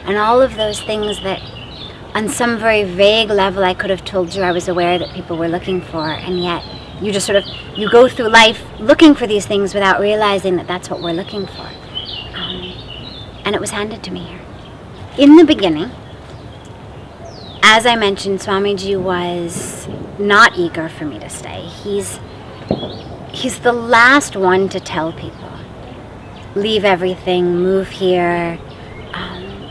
and all of those things that on some very vague level I could have told you I was aware that people were looking for, and yet you just sort of, you go through life looking for these things without realizing that that's what we're looking for. And it was handed to me here. In the beginning, as I mentioned, Swamiji was not eager for me to stay. He's the last one to tell people, leave everything, move here.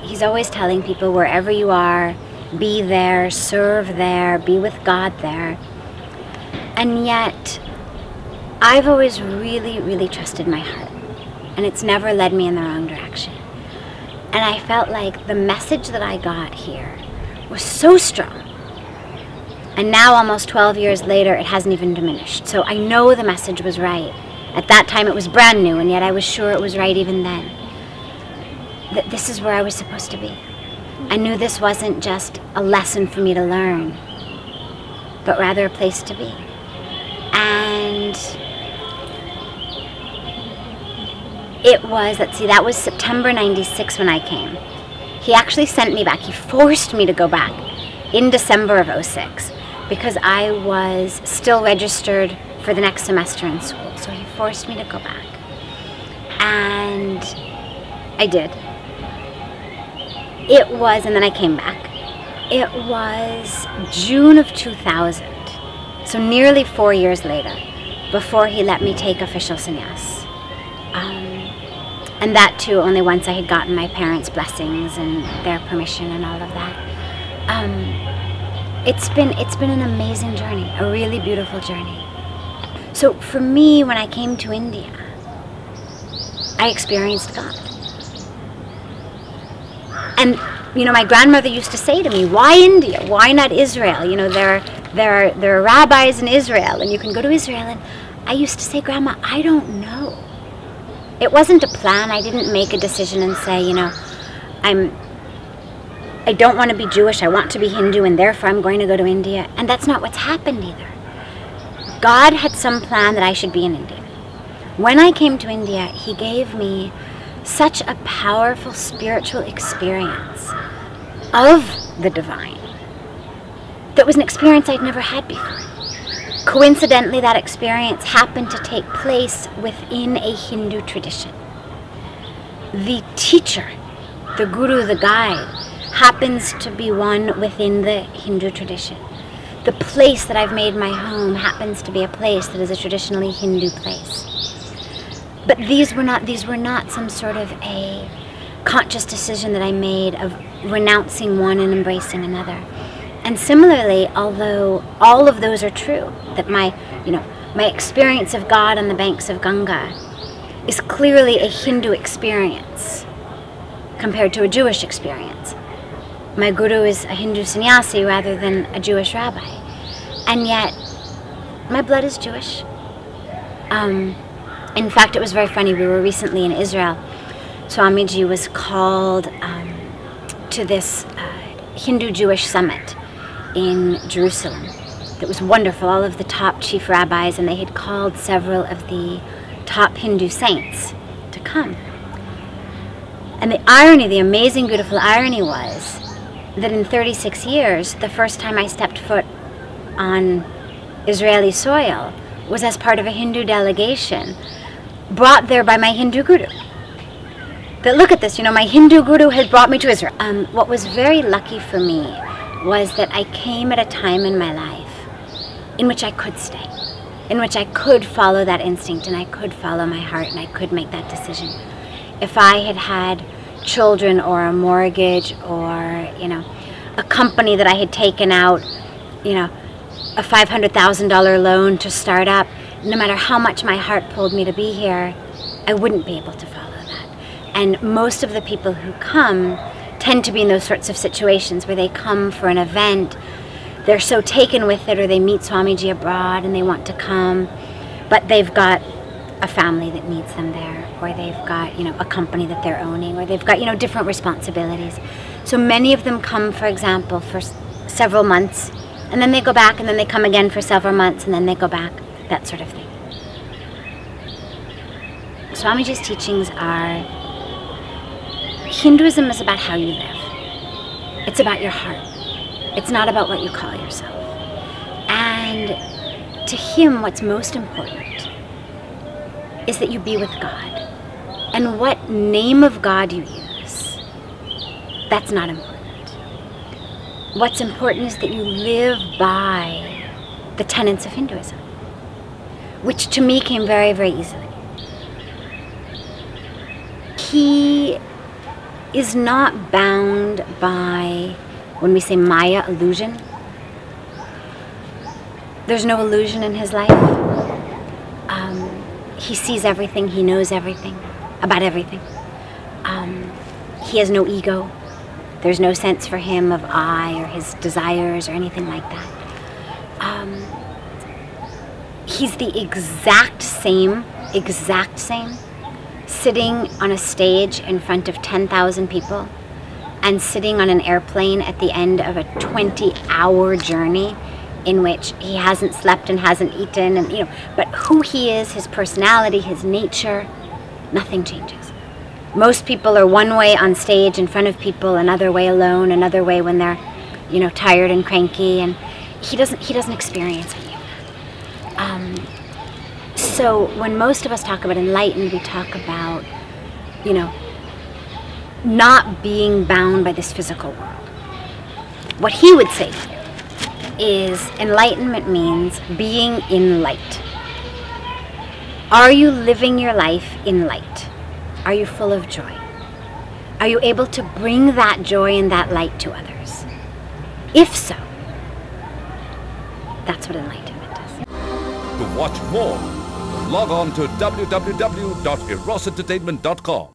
He's always telling people, wherever you are, be there, serve there, be with God there. And yet, I've always really, really trusted my heart, and it's never led me in the wrong direction. And I felt like the message that I got here was so strong. And now, almost 12 years later, it hasn't even diminished. So I know the message was right. At that time, it was brand new, and yet I was sure it was right even then. That this is where I was supposed to be. I knew this wasn't just a lesson for me to learn, but rather a place to be. And it was, let's see, that was September 96 when I came. He actually sent me back. He forced me to go back in December of 06 because I was still registered for the next semester in school. So he forced me to go back. And I did. It was, and then I came back. It was June of 2000, so nearly 4 years later, before he let me take official sannyas. And that too, only once I had gotten my parents' blessings and their permission and all of that. It's been an amazing journey, a really beautiful journey. So for me, when I came to India, I experienced God. And, you know, my grandmother used to say to me, why India? Why not Israel? You know, there are rabbis in Israel, and you can go to Israel. And I used to say, Grandma, I don't know. It wasn't a plan. I didn't make a decision and say, you know, I don't want to be Jewish. I want to be Hindu, and therefore I'm going to go to India. And that's not what's happened either. God had some plan that I should be in India. When I came to India, he gave me such a powerful spiritual experience of the divine that was an experience I'd never had before. Coincidentally, that experience happened to take place within a Hindu tradition. The teacher, the guru, the guide, happens to be one within the Hindu tradition. The place that I've made my home happens to be a place that is a traditionally Hindu place. But these were not some sort of a conscious decision that I made of renouncing one and embracing another. And similarly, although all of those are true, that my experience of God on the banks of Ganga is clearly a Hindu experience compared to a Jewish experience. My guru is a Hindu sannyasi rather than a Jewish rabbi. And yet, my blood is Jewish. In fact, it was very funny. We were recently in Israel. Swamiji was called to this Hindu-Jewish summit in Jerusalem. It was wonderful. All of the top chief rabbis, and they had called several of the top Hindu saints to come. And the irony, the amazing, beautiful irony was that in 36 years, the first time I stepped foot on Israeli soil was as part of a Hindu delegation brought there by my Hindu guru. That look at this, you know, my Hindu guru had brought me to Israel. What was very lucky for me was that I came at a time in my life in which I could stay, in which I could follow that instinct and I could follow my heart and I could make that decision. If I had had children or a mortgage or, you know, a company that I had taken out, you know, a $500,000 loan to start up, no matter how much my heart pulled me to be here, I wouldn't be able to follow that. And most of the people who come tend to be in those sorts of situations where they come for an event, they're so taken with it, or they meet Swamiji abroad and they want to come, but they've got a family that needs them there, or they've got, you know, a company that they're owning, or they've got, you know, different responsibilities. So many of them come, for example, for several months, and then they go back, and then they come again for several months, and then they go back, that sort of thing. Swamiji's teachings are, Hinduism is about how you live. It's about your heart. It's not about what you call yourself. And to him, what's most important is that you be with God. And what name of God you use, that's not important. What's important is that you live by the tenets of Hinduism, which to me came very, very easily. He is not bound by, when we say Maya, illusion. There's no illusion in his life. He sees everything, he knows everything, about everything. He has no ego. There's no sense for him of I or his desires or anything like that. He's the exact same, sitting on a stage in front of 10,000 people and sitting on an airplane at the end of a 20-hour journey in which he hasn't slept and hasn't eaten, and but who he is, his personality, his nature, nothing changes. Most people are one way on stage in front of people, another way alone, another way when they're, tired and cranky, and he doesn't experience any of that. So when most of us talk about enlightened, we talk about, not being bound by this physical world. What he would say is enlightenment means being in light. Are you living your life in light? Are you full of joy? Are you able to bring that joy and that light to others? If so, that's what enlightenment is. To watch more, log on to www.erosentertainment.com.